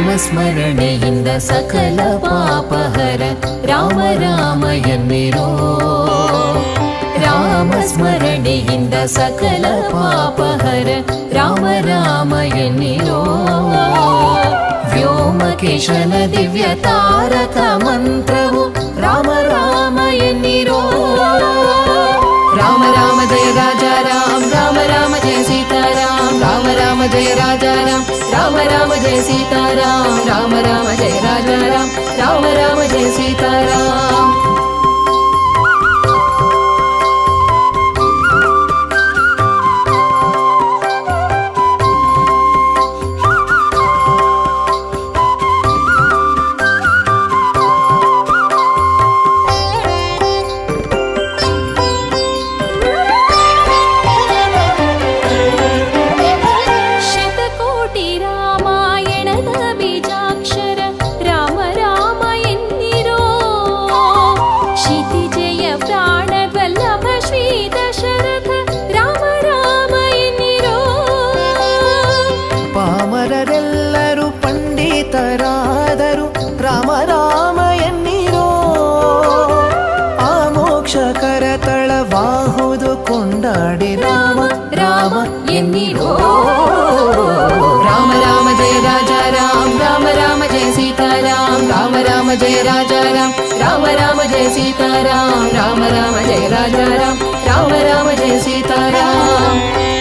ನಾಮಸ್ಮರಣೆಯಿಂದ ಸಕಲ ಪಾಪಹರ ರಾಮ ರಾಮ ಎನ್ನಿರೋ ರಾಮಸ್ಮರಣೆಯಿಂದ ಸಕಲ ಪಾಪಹರ ರಾಮ ರಾಮ ಎನ್ನಿರೋ ವ್ಯೋಮಕೇಶನ ದಿವ್ಯ ತಾರಕ ಮಂತ್ರವು ರಾಮ ರಾಮ ಎನ್ನಿರೋ ರಾಮ ರಾಮ ಜಯ ರಾಜಾ ರಾಮ ರಾಮ ರಾಮ ಜಯ ಸೀತಾರಾಮ ರಾಮ ರಾಮ ಜಯ ರಾಜಾ ರಾಮ ರಾಮ ಜಯ ಸೀತಾರಾಮ ರಾಮ ರಾಮ ಜಯ ರಾಜಾ ರಾಮ ರಾಮ ಜಯ ಸೀತಾರಾಮ ರಾಮ ರಾಮ ಎನ್ನಿರೋ ಆ ಮೋಕ್ಷಕರ ತಳವಾಹುದು ಕೊಂಡಾಡಿ ರಾಮ ರಾಮ ಎನ್ನಿರೋ ರಾಮ ರಾಮ ಜಯ ರಾಜಾ ರಾಮ ರಾಮ ರಾಮ ಜಯ ಸೀತಾರಾಮ ರಾಮ ರಾಮ ಜಯ ರಾಜಾ ರಾಮ ರಾಮ ಜಯ ಸೀತಾರಾಮ ರಾಮ ರಾಮ ಜಯ ರಾಜಾ ರಾಮ ರಾಮ ಜಯ ಸೀತಾರಾಮ